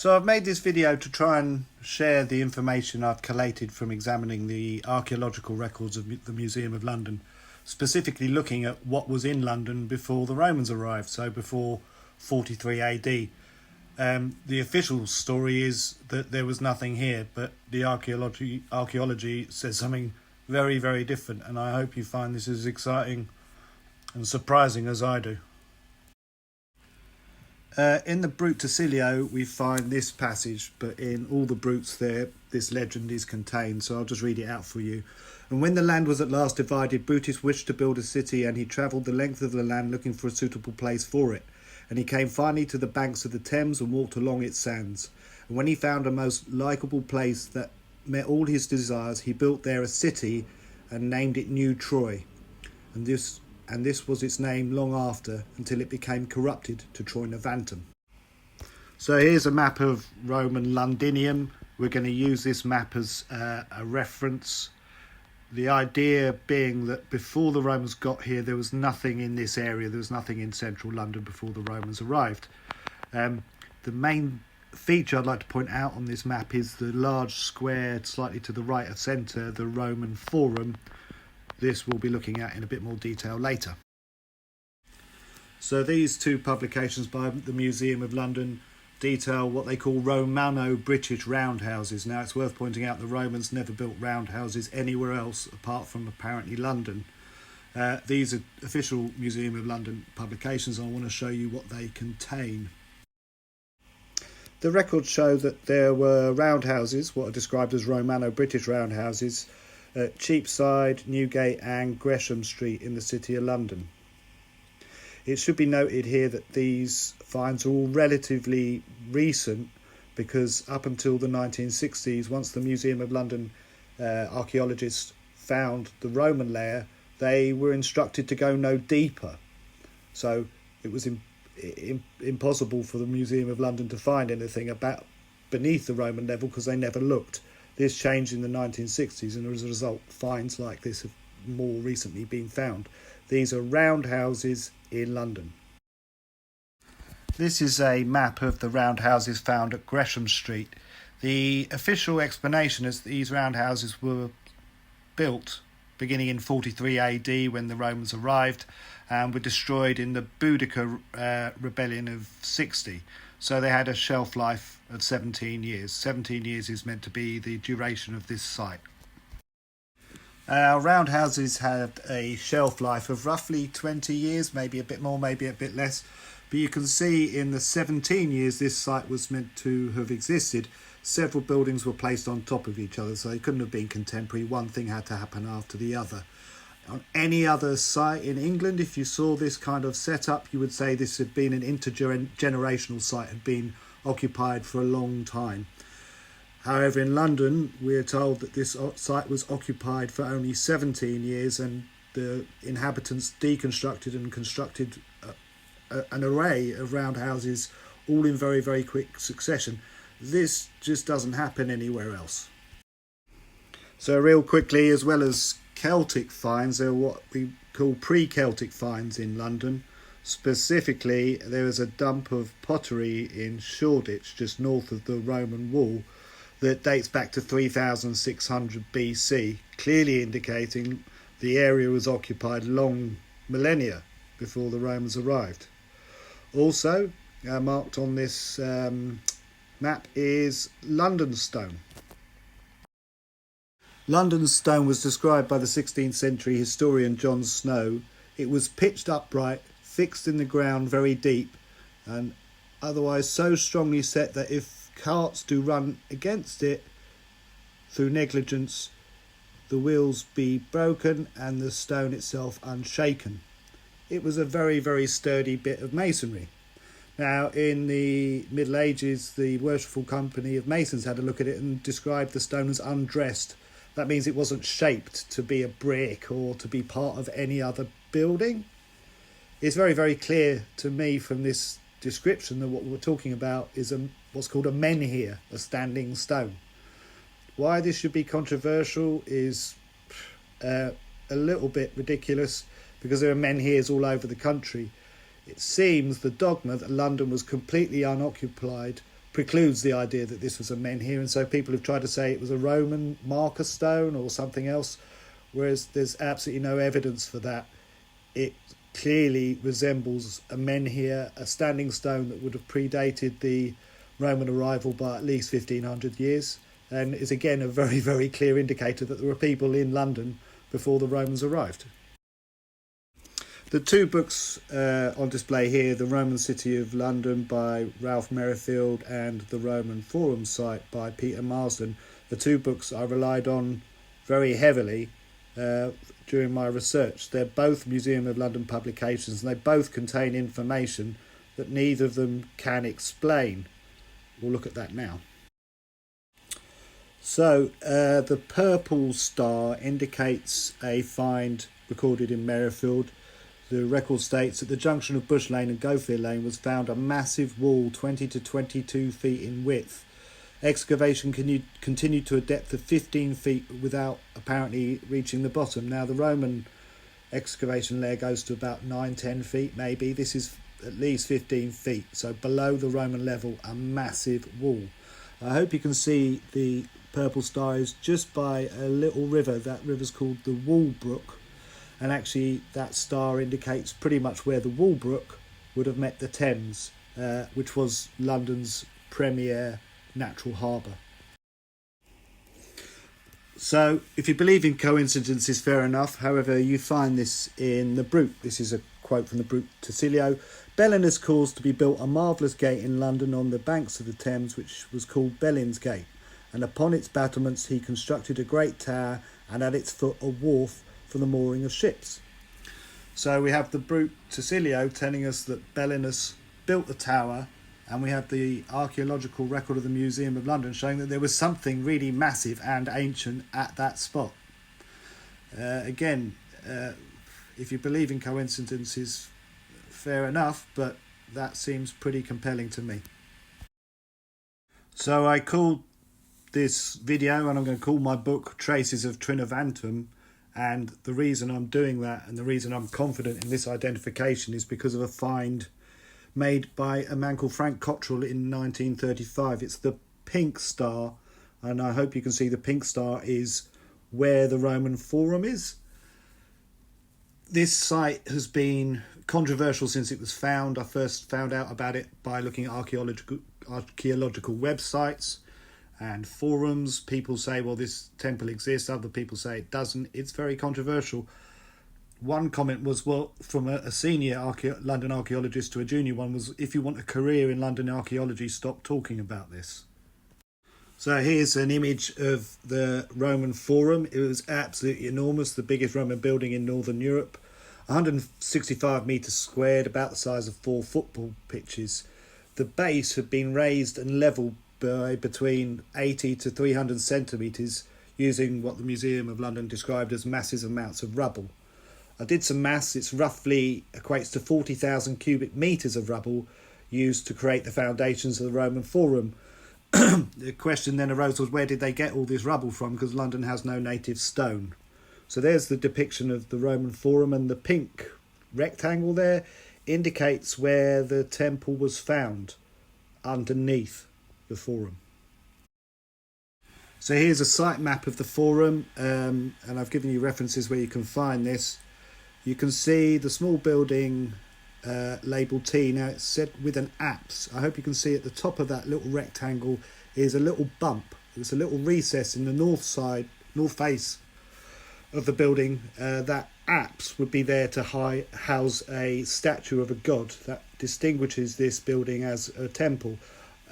So I've made this video to try and share the information I've collated from examining the archaeological records of the Museum of London, specifically looking at what was in London before the Romans arrived, so before 43 AD. The official story is that there was nothing here, but the archaeology says something very, very different, and I hope you find this as exciting and surprising as I do. In the Brut Tacilio we find this passage, but in all the Bruts there this legend is contained, so I'll just read it out for you. And when the land was at last divided, Brutus wished to build a city, and he travelled the length of the land looking for a suitable place for it. And he came finally to the banks of the Thames and walked along its sands. And when he found a most likeable place that met all his desires, he built there a city and named it New Troy. And this was its name long after, until it became corrupted to Troinovantum. So here's a map of Roman Londinium. We're going to use this map as a reference. The idea being that before the Romans got here, there was nothing in this area. There was nothing in central London before the Romans arrived. The main feature I'd like to point out on this map is the large square slightly to the right of centre, the Roman Forum. This we'll be looking at in a bit more detail later. So these two publications by the Museum of London detail what they call Romano-British roundhouses. Now it's worth pointing out the Romans never built roundhouses anywhere else apart from apparently London. These are official Museum of London publications, and I want to show you what they contain. The records show that there were roundhouses, what are described as Romano-British roundhouses, at Cheapside, Newgate and Gresham Street in the City of London. It should be noted here that these finds are all relatively recent, because up until the 1960s, once the Museum of London archaeologists found the Roman layer, they were instructed to go no deeper. So it was impossible for the Museum of London to find anything about beneath the Roman level because they never looked. This changed in the 1960s, and as a result, finds like this have more recently been found. These are roundhouses in London. This is a map of the roundhouses found at Gresham Street. The official explanation is that these roundhouses were built beginning in 43 AD when the Romans arrived, and were destroyed in the Boudica rebellion of 60. So they had a shelf life of 17 years. 17 years is meant to be the duration of this site. Our roundhouses had a shelf life of roughly 20 years, maybe a bit more, maybe a bit less. But you can see in the 17 years this site was meant to have existed, several buildings were placed on top of each other, so they couldn't have been contemporary. One thing had to happen after the other. On any other site in England, if you saw this kind of setup, you would say this had been an intergenerational site, had been occupied for a long time. However, in London, we're told that this site was occupied for only 17 years, and the inhabitants deconstructed and constructed an array of roundhouses, all in very, very quick succession. This just doesn't happen anywhere else. So real quickly, as well as Celtic finds, there are what we call pre-Celtic finds in London. Specifically, there is a dump of pottery in Shoreditch, just north of the Roman wall, that dates back to 3600 BC, clearly indicating the area was occupied long millennia before the Romans arrived. Also, marked on this map is London stone. London stone was described by the 16th century historian John Snow. It was pitched upright, fixed in the ground very deep, and otherwise so strongly set that if carts do run against it through negligence, the wheels be broken and the stone itself unshaken. It was a very, very sturdy bit of masonry. Now, in the Middle Ages, the Worshipful Company of Masons had a look at it and described the stone as undressed. That means it wasn't shaped to be a brick or to be part of any other building. It's very, very clear to me from this description that what we're talking about is what's called a menhir, a standing stone. Why this should be controversial is a little bit ridiculous, because there are menhirs all over the country. It seems the dogma that London was completely unoccupied precludes the idea that this was a menhir, and so people have tried to say it was a Roman marker stone or something else, whereas there's absolutely no evidence for that. It clearly resembles a menhir, a standing stone that would have predated the Roman arrival by at least 1500 years, and is again a very, very clear indicator that there were people in London before the Romans arrived. The two books on display here, The Roman City of London by Ralph Merrifield and The Roman Forum Site by Peter Marsden, the two books I relied on very heavily during my research. They're both Museum of London publications, and they both contain information that neither of them can explain. We'll look at that now. So the purple star indicates a find recorded in Merrifield. The record states at the junction of Bush Lane and Gofield Lane was found a massive wall 20 to 22 feet in width. Excavation continued to a depth of 15 feet without apparently reaching the bottom. Now the Roman excavation layer goes to about 9-10 feet maybe. This is at least 15 feet, so below the Roman level, a massive wall. I hope you can see the purple star is just by a little river. That river's called the Walbrook, and actually that star indicates pretty much where the Walbrook would have met the Thames, which was London's premier natural harbour. So if you believe in coincidences, fair enough. However, you find this in the Brute. This is a quote from the Brute Tacilia. Belinus caused to be built a marvellous gate in London on the banks of the Thames, which was called Belin's Gate, and upon its battlements he constructed a great tower, and at its foot a wharf for the mooring of ships. So we have the Brute Tacilia telling us that Belinus built the tower, and we have the archaeological record of the Museum of London showing that there was something really massive and ancient at that spot. Again, if you believe in coincidences, fair enough, but that seems pretty compelling to me. So I called this video, and I'm going to call my book Traces of Troinovantum, and the reason I'm doing that and the reason I'm confident in this identification is because of a find made by a man called Frank Cottrell in 1935. It's the pink star, and I hope you can see the pink star is where the Roman Forum is. This site has been controversial since it was found. I first found out about it by looking at archaeological websites and forums. People say, well, this temple exists. Other people say it doesn't. It's very controversial. One comment was, well, from a senior London archaeologist to a junior one, was, if you want a career in London archaeology, stop talking about this. So here's an image of the Roman Forum. It was absolutely enormous, the biggest Roman building in Northern Europe. 165 metres squared, about the size of 4 football pitches. The base had been raised and levelled by between 80 to 300 centimetres using what the Museum of London described as massive amounts of rubble. I did some maths. It's roughly equates to 40,000 cubic metres of rubble used to create the foundations of the Roman Forum. The question then arose was, where did they get all this rubble from? Because London has no native stone. So there's the depiction of the Roman Forum, and the pink rectangle there indicates where the temple was found, underneath the Forum. So here's a site map of the Forum, and I've given you references where you can find this. You can see the small building labelled T. Now it's set with an apse. I hope you can see at the top of that little rectangle is a little bump. There's a little recess in the north face of the building. That apse would be there to house a statue of a god. That distinguishes this building as a temple.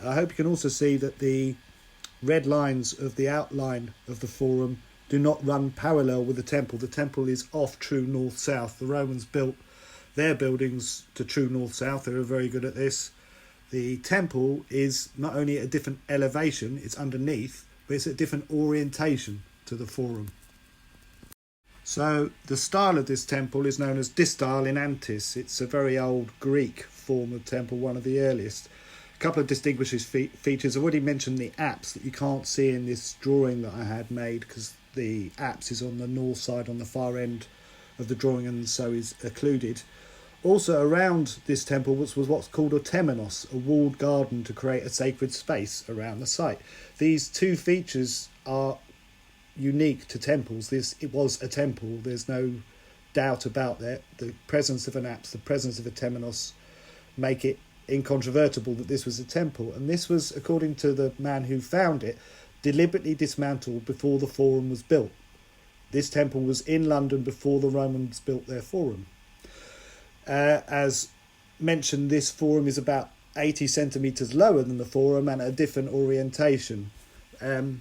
I hope you can also see that the red lines of the outline of the Forum do not run parallel with the temple. The temple is off true north-south. The Romans built their buildings to true north-south. They were very good at this. The temple is not only at a different elevation, it's underneath, but it's at a different orientation to the Forum. So the style of this temple is known as distyle in antis. It's a very old Greek form of temple, one of the earliest. A couple of distinguishing features. I've already mentioned the apse that you can't see in this drawing that I had made, because the apse is on the north side on the far end of the drawing and so is occluded. Also around this temple was what's called a temenos, a walled garden to create a sacred space around the site. These two features are unique to temples. It was a temple, there's no doubt about that. The presence of an apse, the presence of a temenos make it incontrovertible that this was a temple. And this was, according to the man who found it, deliberately dismantled before the forum was built. This temple was in London before the Romans built their forum. As mentioned, this forum is about 80 centimetres lower than the forum and a different orientation. The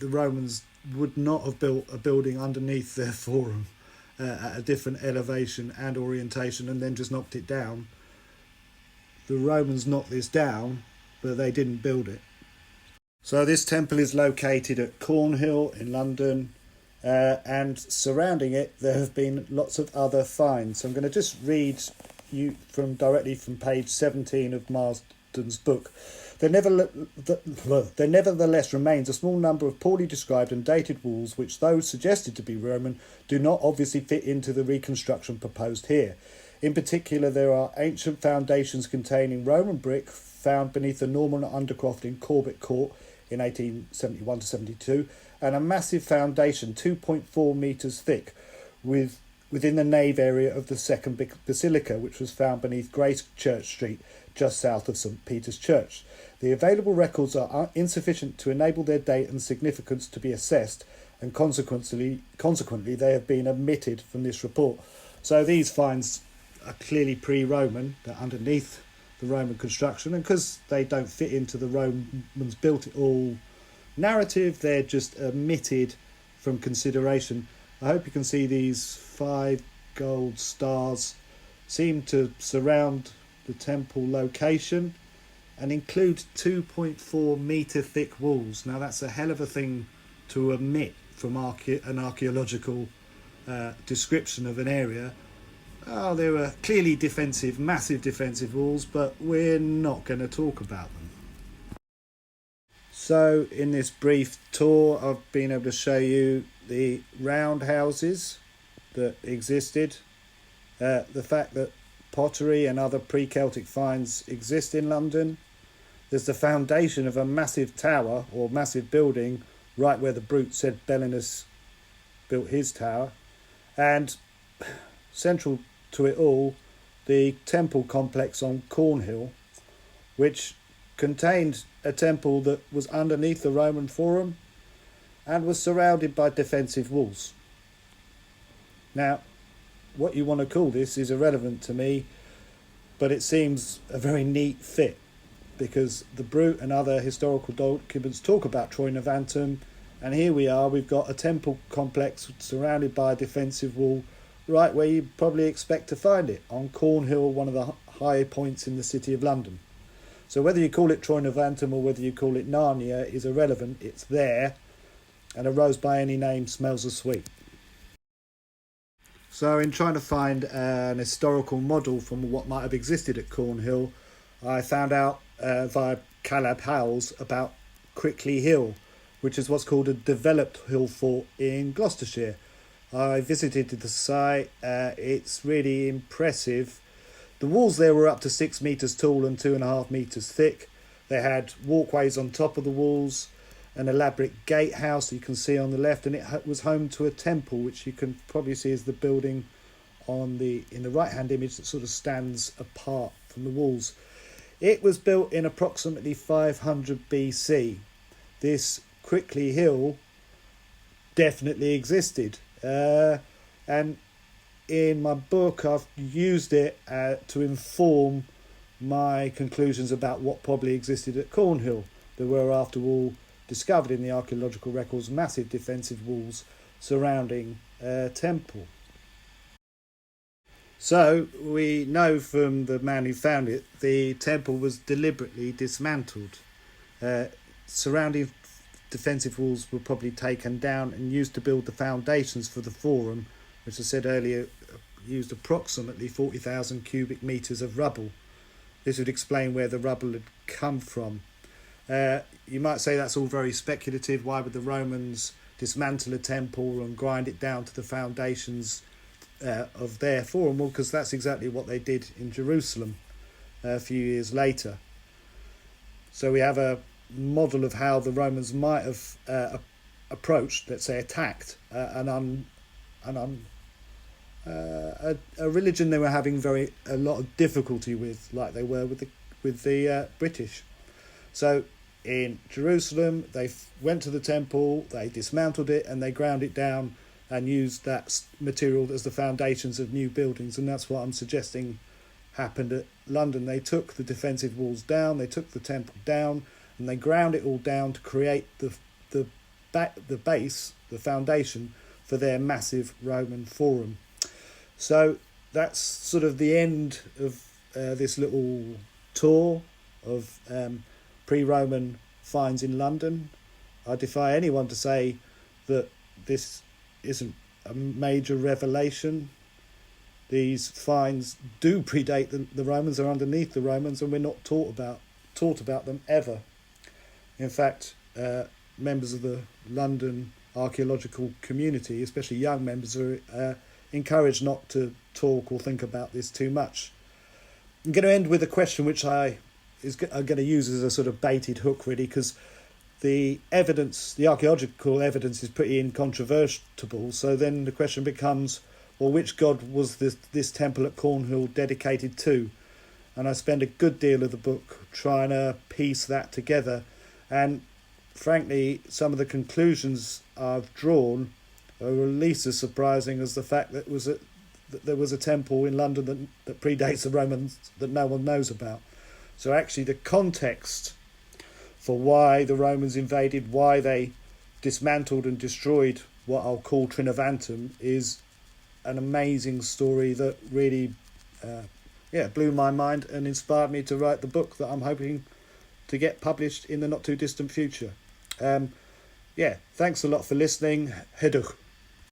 Romans would not have built a building underneath their forum at a different elevation and orientation and then just knocked it down. The Romans knocked this down, but they didn't build it. So this temple is located at Cornhill in London, and surrounding it there have been lots of other finds. So I'm going to just read you directly from page 17 of Marsden's book. There nevertheless remains a small number of poorly described and dated walls which, though suggested to be Roman, do not obviously fit into the reconstruction proposed here. In particular, there are ancient foundations containing Roman brick found beneath the Norman undercroft in Corbett Court in 1871-72, and a massive foundation 2.4 metres thick within the nave area of the second basilica, which was found beneath Grace Church Street, just south of St Peter's Church. The available records are insufficient to enable their date and significance to be assessed, and consequently they have been omitted from this report. So these finds are clearly pre-Roman, they're underneath the Roman construction, and because they don't fit into the Romans built it all narrative, they're just omitted from consideration. I hope you can see these 5 gold stars seem to surround the temple location and include 2.4 metre thick walls. Now that's a hell of a thing to omit from an archaeological description of an area. Oh, there were clearly defensive, massive defensive walls, but we're not going to talk about them. So in this brief tour I've been able to show you the roundhouses that existed, the fact that pottery and other pre-Celtic finds exist in London. There's the foundation of a massive tower or massive building right where the brute said Belinus built his tower, and central to it all, the temple complex on Cornhill, which contained a temple that was underneath the Roman Forum and was surrounded by defensive walls. Now, what you want to call this is irrelevant to me, but it seems a very neat fit, because the Brute and other historical documents talk about Troinovantum, and here we are, we've got a temple complex surrounded by a defensive wall right where you probably expect to find it, on Cornhill, one of the high points in the city of London. So whether you call it Troinovantum or whether you call it Narnia is irrelevant, it's there, and a rose by any name smells as sweet. So in trying to find an historical model from what might have existed at Cornhill, I found out via Caleb Howells about Crickley Hill, which is what's called a developed hill fort in Gloucestershire. I visited the site, it's really impressive. The walls there were up to 6 metres tall and 2.5 metres thick. They had walkways on top of the walls, an elaborate gatehouse you can see on the left, and it was home to a temple, which you can probably see as the building in the right-hand image that sort of stands apart from the walls. It was built in approximately 500 BC. This Crickley Hill definitely existed. And in my book I've used it to inform my conclusions about what probably existed at Cornhill. There were, after all, discovered in the archaeological records massive defensive walls surrounding a temple. So we know from the man who found it, the temple was deliberately dismantled. Surrounding defensive walls were probably taken down and used to build the foundations for the forum, which I said earlier used approximately 40,000 cubic metres of rubble. This would explain where the rubble had come from. You might say that's all very speculative. Why would the Romans dismantle a temple and grind it down to the foundations of their forum? Well, because that's exactly what they did in Jerusalem a few years later. So we have a model of how the Romans might have approached, let's say, attacked a religion they were having a lot of difficulty with, like they were with the British. So in Jerusalem, they went to the temple, they dismantled it, and they ground it down and used that material as the foundations of new buildings. And that's what I'm suggesting happened at London. They took the defensive walls down, they took the temple down, and they ground it all down to create the base, the foundation for their massive Roman forum. So that's sort of the end of this little tour of pre-Roman finds in London. I defy anyone to say that this isn't a major revelation. These finds do predate the Romans, are underneath the Romans, and we're not taught about them ever. In fact, members of the London archaeological community, especially young members, are encouraged not to talk or think about this too much. I'm going to end with a question which I'm going to use as a sort of baited hook, really, because the archaeological evidence is pretty incontrovertible. So then the question becomes, well, which god was this temple at Cornhill dedicated to? And I spend a good deal of the book trying to piece that together. And frankly, some of the conclusions I've drawn are at least as surprising as the fact that there was a temple in London that predates the Romans that no one knows about. So actually the context for why the Romans invaded, why they dismantled and destroyed what I'll call Troinovantum, is an amazing story that really blew my mind and inspired me to write the book that I'm hoping to get published in the not too distant future. Thanks a lot for listening. Hydwch.